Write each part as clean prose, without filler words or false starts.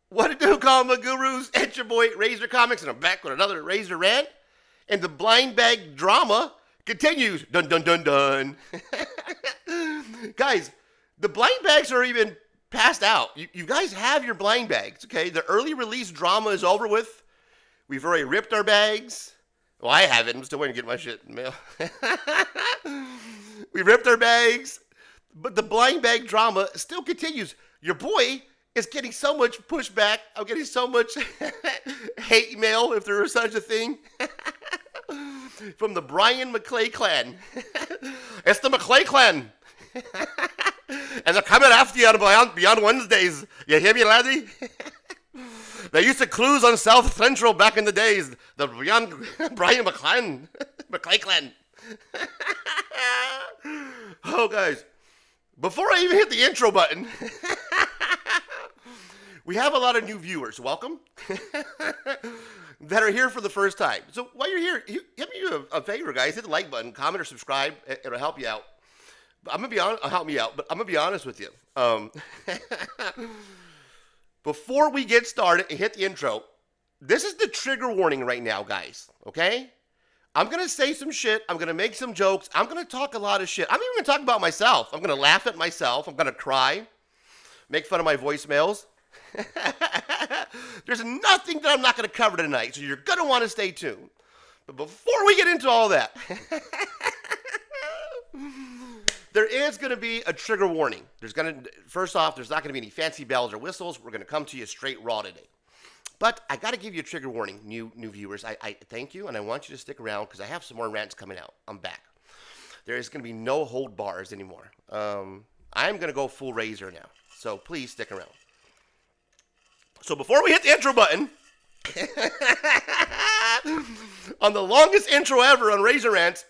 What to do, comic gurus? It's your boy Razor Comics, and I'm back with another Razor Rant. And the blind bag drama continues. Dun dun dun dun. Guys, the blind bags are even passed out. You guys have your blind bags, okay? The early release drama is over with. We've already ripped our bags. Well, I haven't. I'm still waiting to get my shit in the mail. We ripped our bags, but the blind bag drama still continues. Your boy is getting so much pushback. I'm getting so much hate mail, if there is such a thing, from the Brian McClay clan. It's the McClay clan. And they're coming after you on Beyond Wednesdays. You hear me, laddie? They used to cruise on South Central back in the days. The Beyond Brian McClay clan. Oh, guys. Before I even hit the intro button, we have a lot of new viewers. Welcome. That are here for the first time. So while you're here, give me a favor, guys. Hit the like button, comment, or subscribe. It'll help you out. I'm gonna be honest. Help me out, but I'm gonna be honest with you. Before we get started and hit the intro, this is the trigger warning right now, guys. Okay? I'm gonna say some shit. I'm gonna make some jokes. I'm gonna talk a lot of shit. I'm even gonna talk about myself. I'm gonna laugh at myself. I'm gonna cry, make fun of my voicemails. There's nothing that I'm not gonna cover tonight, so you're gonna want to stay tuned. But before we get into all that, there is going to be a trigger warning. First off, there's not going to be any fancy bells or whistles. We're going to come to you straight raw today. But I got to give you a trigger warning, new viewers. I thank you, and I want you to stick around because I have some more rants coming out. I'm back. There is going to be no hold bars anymore. I'm going to go full razor now. So please stick around. So before we hit the intro button, on the longest intro ever on Razor Rant,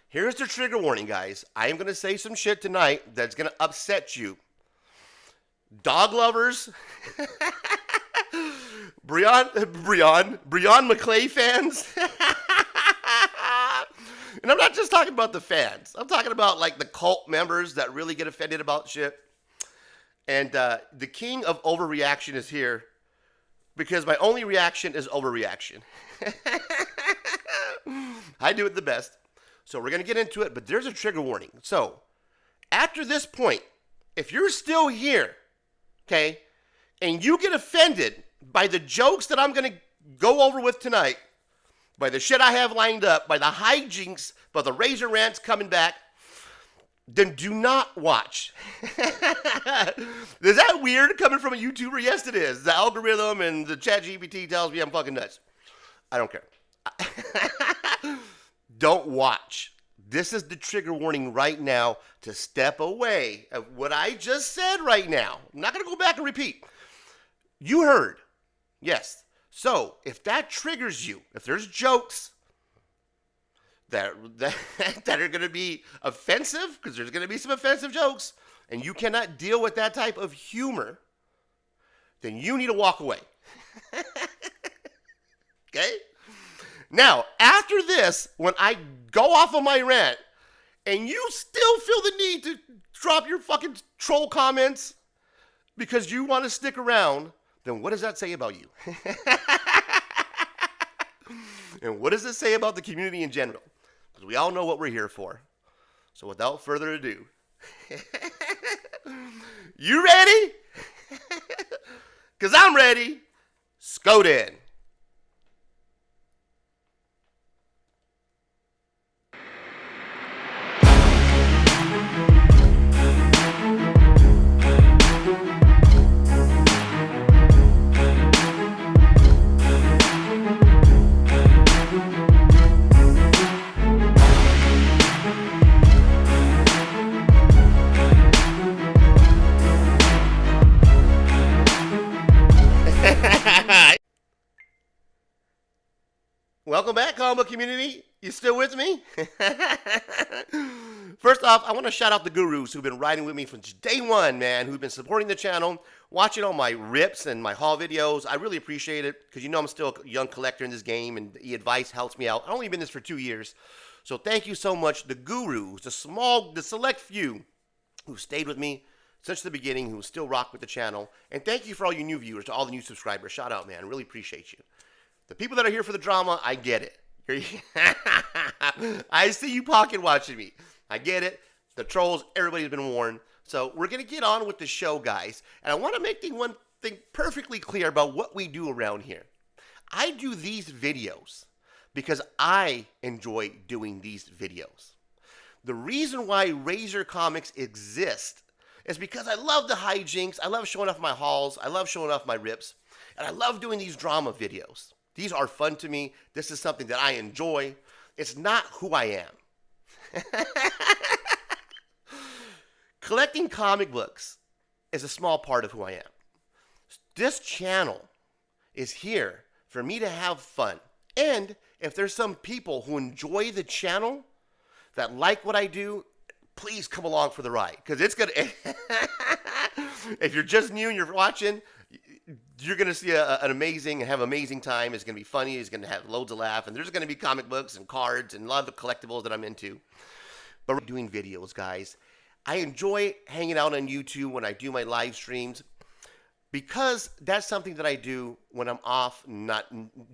here's the trigger warning, guys. I am going to say some shit tonight that's going to upset you. Dog lovers, Brian McClay fans. And I'm not just talking about the fans. I'm talking about like the cult members that really get offended about shit. And the king of overreaction is here because my only reaction is overreaction. I do it the best. So we're going to get into it, but there's a trigger warning. So after this point, if you're still here, okay, and you get offended by the jokes that I'm going to go over with tonight, by the shit I have lined up, by the hijinks, by the Razor Rants coming back, then do not watch. Is that weird coming from a YouTuber? Yes, it is. The algorithm and the chat GPT tells me I'm fucking nuts. I don't care. Don't watch. This is the trigger warning right now to step away of what I just said right now. I'm not going to go back and repeat. You heard. Yes. So if that triggers you, if there's jokes that are going to be offensive, because there's going to be some offensive jokes, and you cannot deal with that type of humor, then you need to walk away. Okay? Now, after this, when I go off on my rant, and you still feel the need to drop your fucking troll comments because you want to stick around, then what does that say about you? And what does it say about the community in general? Because we all know what we're here for. So without further ado, you ready? Because I'm ready. Scoot in. Welcome back, combo community. You still with me? First off, I want to shout out the gurus who've been riding with me from day one, man, who've been supporting the channel, watching all my rips and my haul videos. I really appreciate it because you know I'm still a young collector in this game and the advice helps me out. I've only been in this for 2 years. So thank you so much, the gurus, the select few who stayed with me since the beginning who still rock with the channel. And thank you for all you new viewers, to all the new subscribers. Shout out, man. Really appreciate you. The people that are here for the drama, I get it. I see you pocket watching me. I get it. The trolls, everybody's been warned. So we're going to get on with the show, guys. And I want to make one thing perfectly clear about what we do around here. I do these videos because I enjoy doing these videos. The reason why Razor Comics exists is because I love the hijinks. I love showing off my hauls. I love showing off my rips. And I love doing these drama videos. These are fun to me. This is something that I enjoy. It's not who I am. Collecting comic books is a small part of who I am. This channel is here for me to have fun. And if there's some people who enjoy the channel, that like what I do, please come along for the ride. Because it's going to... If you're just new and you're watching, you're going to see have an amazing time. It's going to be funny. It's going to have loads of laugh. And there's going to be comic books and cards and a lot of the collectibles that I'm into. But we're doing videos, guys. I enjoy hanging out on YouTube when I do my live streams because that's something that I do when I'm off, not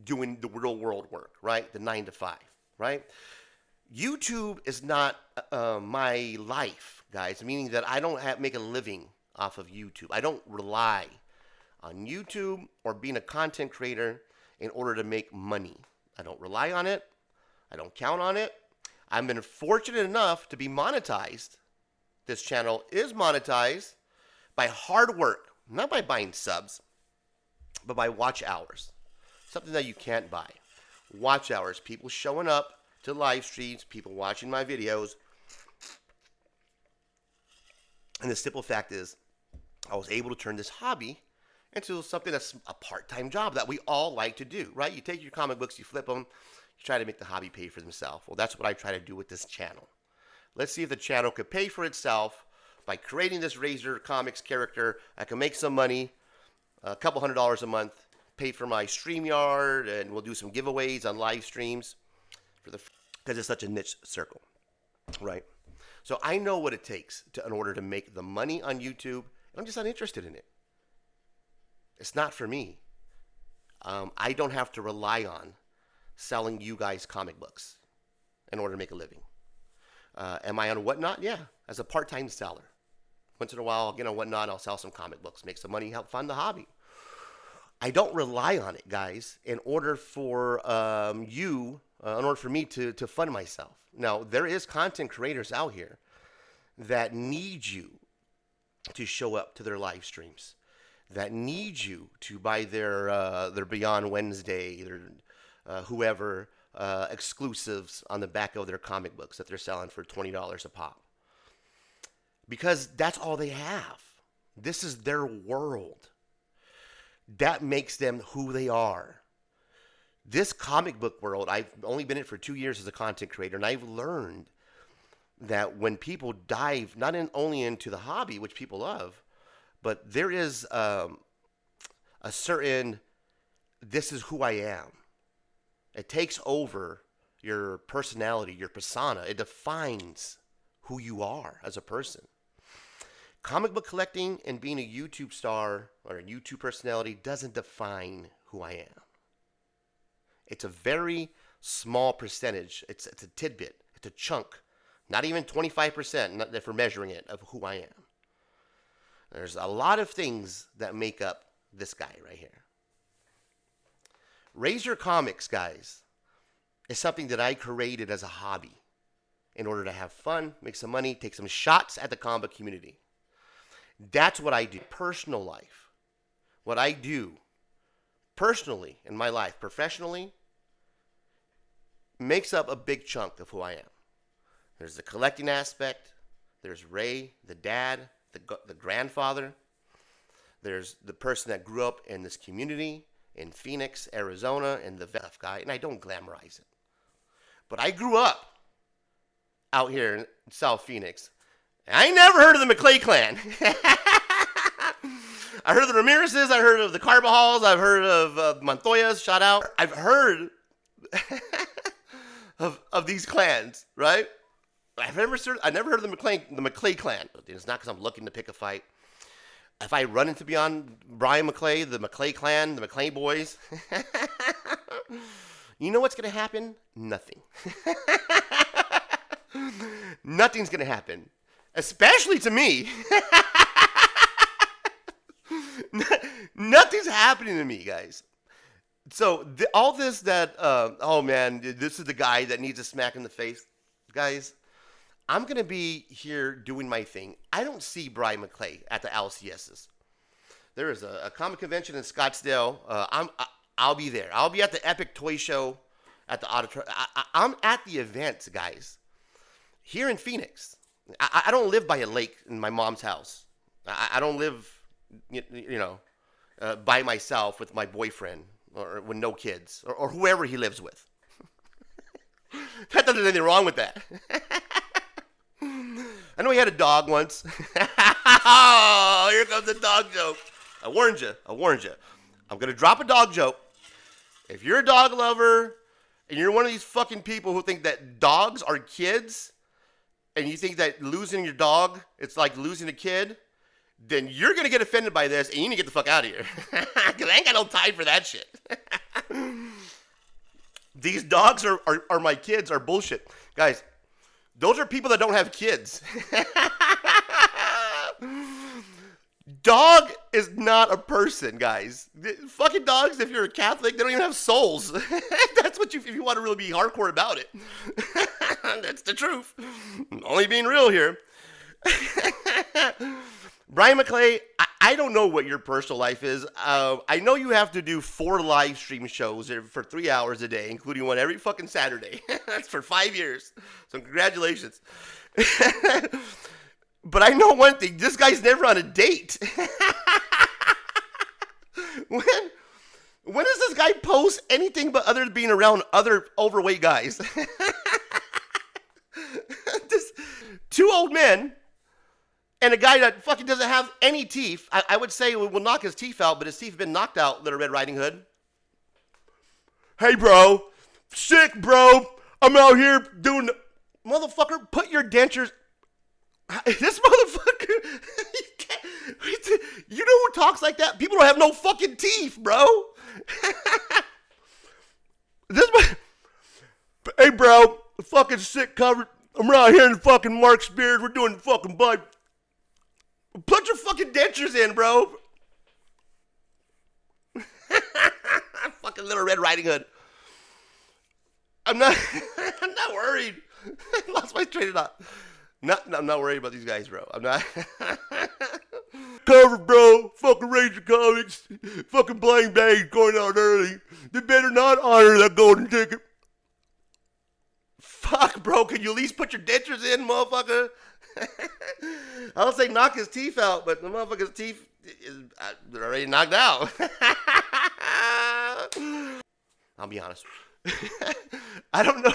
doing the real world work, right? The 9 to 5, right? YouTube is not my life, guys, meaning that I don't make a living off of YouTube. I don't rely on YouTube or being a content creator in order to make money. I don't rely on it. I don't count on it. I've been fortunate enough to be monetized. This channel is monetized by hard work, not by buying subs, but by watch hours. Something that you can't buy. Watch hours, people showing up to live streams, people watching my videos. And the simple fact is, I was able to turn this hobby into something that's a part-time job that we all like to do, right? You take your comic books, you flip them, you try to make the hobby pay for themselves. Well, that's what I try to do with this channel. Let's see if the channel could pay for itself by creating this Razor Comics character. I can make some money, a couple $100s a month, pay for my StreamYard, and we'll do some giveaways on live streams because it's such a niche circle, right? So I know what it takes in order to make the money on YouTube, and I'm just not interested in it. It's not for me. I don't have to rely on selling you guys comic books in order to make a living. Am I on Whatnot? Yeah, as a part-time seller. Once in a while, I'll get on Whatnot, I'll sell some comic books, make some money, help fund the hobby. I don't rely on it, guys, in order for in order for me to fund myself. Now, there is content creators out here that need you to show up to their live streams, that need you to buy their Beyond Wednesday, their whoever, exclusives on the back of their comic books that they're selling for $20 a pop. Because that's all they have. This is their world. That makes them who they are. This comic book world, I've only been in it for 2 years as a content creator, and I've learned that when people dive not only into the hobby, which people love, but there is a certain, this is who I am. It takes over your personality, your persona. It defines who you are as a person. Comic book collecting and being a YouTube star or a YouTube personality doesn't define who I am. It's a very small percentage. It's a tidbit. It's a chunk. Not even 25%, not if we're measuring it, of who I am. There's a lot of things that make up this guy right here. Razor Comics, guys, is something that I created as a hobby in order to have fun, make some money, take some shots at the comic community. That's what I do. Personal life. What I do personally in my life, professionally, makes up a big chunk of who I am. There's the collecting aspect. There's Ray, the dad, the grandfather. There's the person that grew up in this community in Phoenix, Arizona, and the VF guy, and I don't glamorize it. But I grew up out here in South Phoenix, and I never heard of the McClay clan. I heard of the Ramirez's, I heard of the Carbajals, I've heard of Montoya's, shout out. I've heard of these clans, right? I never heard of the McClay clan. It's not because I'm looking to pick a fight. if I run into beyond Brian McClay, the McClay clan, the McClay boys, you know what's going to happen? Nothing. Nothing's going to happen. Especially to me. Nothing's happening to me, guys. So all this that, oh man, this is the guy that needs a smack in the face. Guys, I'm going to be here doing my thing. I don't see Brian McClay at the LCSs. There is a comic convention in Scottsdale. I'll be there. I'll be at the Epic Toy Show at the auditorium. I'm at the event, guys. Here in Phoenix. I don't live by a lake in my mom's house. I don't live, by myself with my boyfriend or with no kids or whoever he lives with. That doesn't anything wrong with that. I know he had a dog once. Oh, here comes the dog joke. I warned you. I'm going to drop a dog joke. If you're a dog lover and you're one of these fucking people who think that dogs are kids and you think that losing your dog, it's like losing a kid, then you're going to get offended by this and you need to get the fuck out of here. Because I ain't got no time for that shit. These dogs are my kids are bullshit. Guys, those are people that don't have kids. Dog is not a person, guys. Fucking dogs, if you're a Catholic, they don't even have souls. That's what if you want to really be hardcore about it. That's the truth. Only being real here. Brian McClay, I don't know what your personal life is. I know you have to do 4 live stream shows for 3 hours a day, including one every fucking Saturday. That's for 5 years. So congratulations. But I know one thing. This guy's never on a date. When does this guy post anything but other than being around other overweight guys? This 2 old men and a guy that fucking doesn't have any teeth. I would say will knock his teeth out, but his teeth have been knocked out, Little Red Riding Hood. Hey, bro. Sick, bro. I'm out here doing... Motherfucker, put your dentures... This motherfucker... You know who talks like that? People don't have no fucking teeth, bro. Hey, bro. Fucking sick covered. I'm right here in fucking Mark Spears. We're doing the fucking bud. Put your fucking dentures in, bro. Fucking Little Red Riding Hood. I'm not worried. I lost my train of thought. I'm not worried about these guys, bro. I'm not. Cover, bro. Fucking Razor Comics. Fucking Blind Bag going out early. They better not honor that golden ticket. Fuck, bro. Can you at least put your dentures in, motherfucker? I would say knock his teeth out, but the motherfucker's teeth they're already knocked out. I'll be honest. I don't know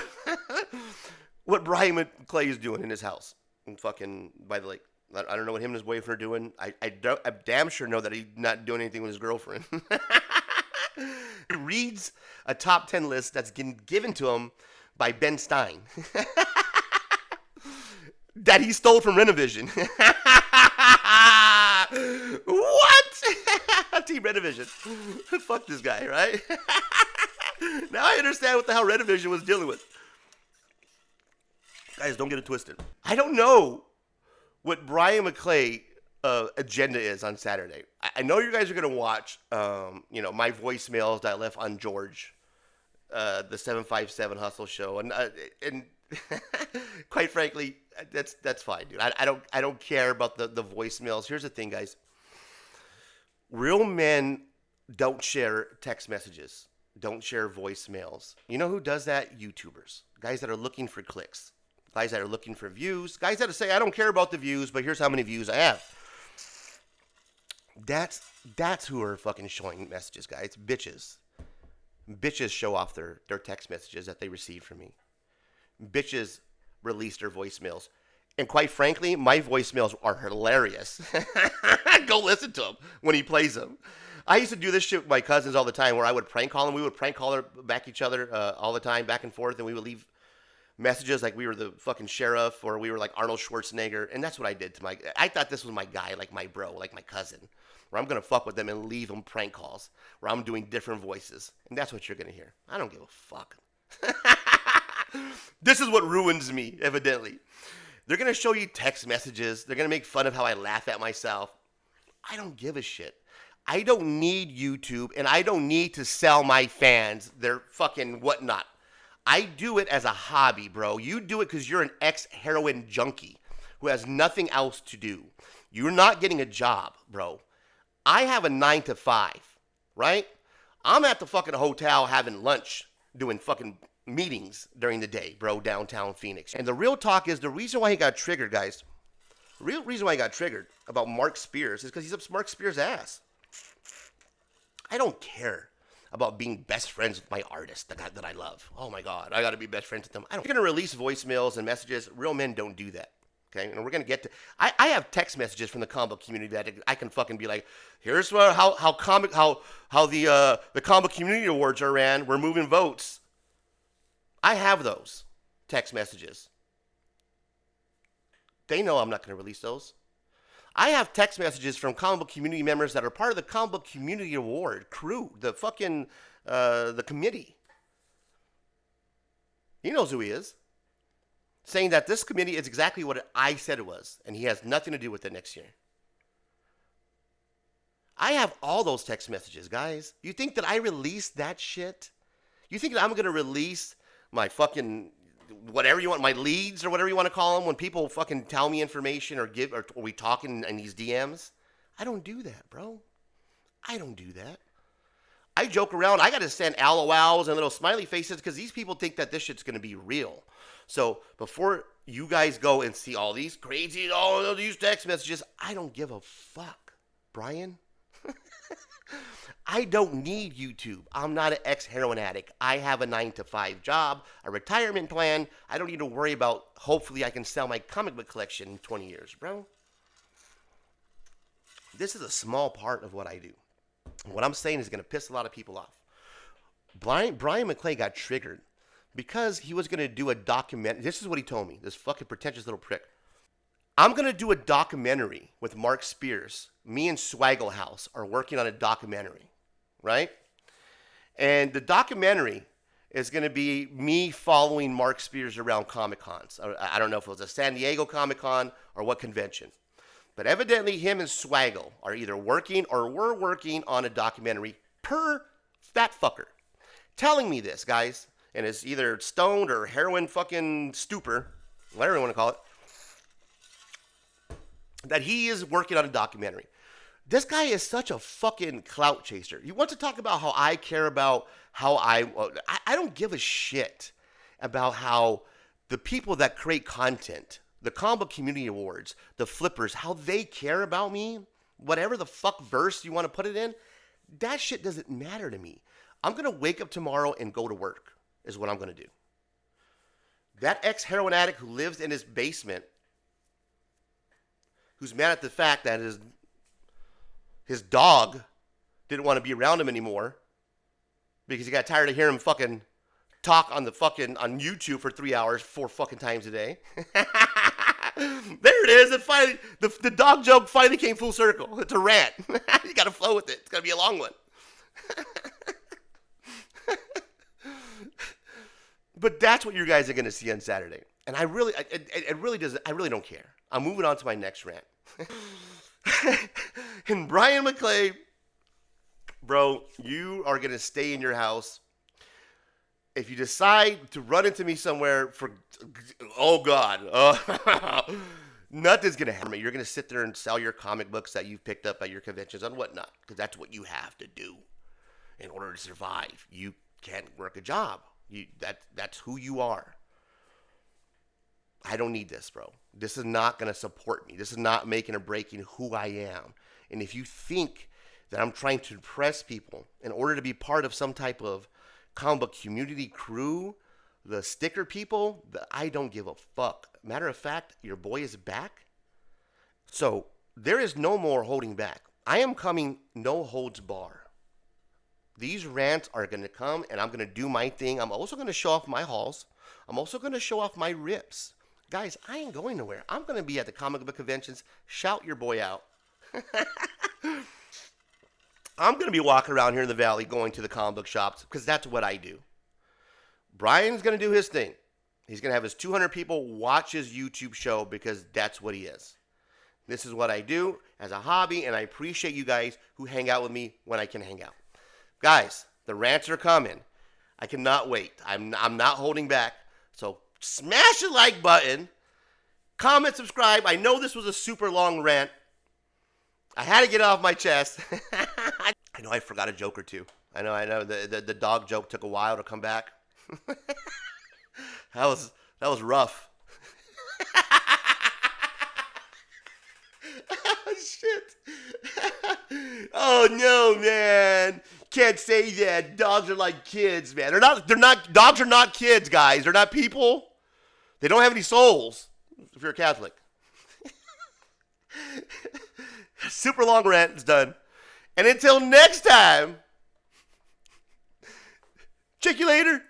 what Brian McClay is doing in his house and fucking by the lake. I don't know what him and his boyfriend are doing. I'm damn sure know that he's not doing anything with his girlfriend. He reads a top 10 list that's getting given to him by Ben Stein. That he stole from Renovision. What? Team Renovision. Fuck this guy, right? Now I understand what the hell Renovision was dealing with. Guys, don't get it twisted. I don't know what Brian McClay agenda is on Saturday. I know you guys are going to watch, my voicemails that I left on George, the 757 Hustle show. And quite frankly, that's fine, dude. I don't care about the voicemails. Here's the thing, guys. Real men don't share text messages. Don't share voicemails. You know who does that? YouTubers. Guys that are looking for clicks. Guys that are looking for views. Guys that say, I don't care about the views, but here's how many views I have. That's who are fucking showing messages, guys. Bitches. Bitches show off their text messages that they received from me. Bitches release their voicemails. And quite frankly, my voicemails are hilarious. Go listen to them when he plays them. I used to do this shit with my cousins all the time where I would prank call them. We would prank call back each other all the time, back and forth, and we would leave messages like we were the fucking sheriff or we were like Arnold Schwarzenegger. And that's what I did to I thought this was my guy, like my bro, like my cousin, where I'm going to fuck with them and leave them prank calls where I'm doing different voices. And that's what you're going to hear. I don't give a fuck. This is what ruins me, evidently. They're going to show you text messages. They're going to make fun of how I laugh at myself. I don't give a shit. I don't need YouTube, and I don't need to sell my fans their fucking whatnot. I do it as a hobby, bro. You do it because you're an ex-heroin junkie who has nothing else to do. You're not getting a job, bro. I have a 9 to 5, right? I'm at the fucking hotel having lunch, doing fucking meetings during the day, bro, downtown Phoenix. And the real talk is the reason why he got triggered, guys. The real reason why he got triggered about Mark Spears is because he's up Mark Spears' ass. I don't care about being best friends with my artist that I love. Oh my God, I got to be best friends with them. You're going to release voicemails and messages. Real men don't do that. Okay, and we're going to get to. I have text messages from the comic book community that I can fucking be like, here's how the comic book community awards are ran. We're moving votes. I have those text messages. They know I'm not going to release those. I have text messages from comic book community members that are part of the comic book community award crew, the fucking, the committee. He knows who he is. Saying that this committee is exactly what I said it was, and he has nothing to do with it next year. I have all those text messages, guys. You think that I released that shit? You think that I'm going to release my fucking whatever you want, my leads or whatever you want to call them, when people fucking tell me information or we talk in these DMs? I don't do that, bro. I don't do that. I joke around. I got to send LOLs and little smiley faces because these people think that this shit's going to be real. So before you guys go and see all these crazy, all these text messages, I don't give a fuck, Brian. I don't need YouTube. I'm not an ex-heroin addict. I have a 9 to 5 job, a retirement plan. I don't need to worry about, hopefully I can sell my comic book collection in 20 years, bro. This is a small part of what I do. What I'm saying is going to piss a lot of people off. Brian McClay got triggered because he was going to do a documentary. This is what he told me, this fucking pretentious little prick. I'm going to do a documentary with Mark Spears. Me and Swaggle House are working on a documentary, right? And the documentary is going to be me following Mark Spears around Comic-Cons. I don't know if it was a San Diego Comic-Con or what convention. But evidently him and Swaggle are either working or were working on a documentary per that fucker. Telling me this, guys, and is either stoned or heroin fucking stupor, whatever you want to call it, that he is working on a documentary. This guy is such a fucking clout chaser. You want to talk about how I care about how I don't give a shit about how the people that create content, the comic book community awards, the flippers, how they care about me, whatever the fuck verse you want to put it in, that shit doesn't matter to me. I'm going to wake up tomorrow and go to work is what I'm going to do. That ex-heroin addict who lives in his basement, who's mad at the fact that his dog didn't want to be around him anymore because he got tired of hearing him fucking talk on YouTube for 3 hours, 4 fucking times a day. There it is. It finally, the dog joke finally came full circle. It's a rant. You got to flow with it. It's going to be a long one. But that's what you guys are going to see on Saturday. And I really don't care. I'm moving on to my next rant. And Brian McClay, bro, you are going to stay in your house. If you decide to run into me somewhere oh God, nothing's going to happen. You're going to sit there and sell your comic books that you've picked up at your conventions and whatnot, because that's what you have to do in order to survive. You can't work a job. That's who you are. I don't need this, bro. This is not going to support me. This is not making or breaking who I am. And if you think that I'm trying to impress people in order to be part of some type of comic book community crew, the sticker people, I don't give a fuck. Matter of fact, your boy is back. So there is no more holding back. I am coming no holds bar. These rants are going to come, and I'm going to do my thing. I'm also going to show off my hauls. I'm also going to show off my rips. Guys, I ain't going nowhere. I'm going to be at the comic book conventions. Shout your boy out. I'm going to be walking around here in the valley going to the comic book shops because that's what I do. Brian's going to do his thing. He's going to have his 200 people watch his YouTube show because that's what he is. This is what I do as a hobby, and I appreciate you guys who hang out with me when I can hang out. Guys, the rants are coming. I cannot wait. I'm not holding back. So smash the like button. Comment, subscribe. I know this was a super long rant. I had to get it off my chest. I know I forgot a joke or two. I know. The dog joke took a while to come back. That was rough. Oh, shit. Oh no, man. Can't say that. Dogs are like kids, man. Dogs are not kids, guys. They're not people. They don't have any souls. If you're a Catholic. Super long rant is done. And until next time, check you later.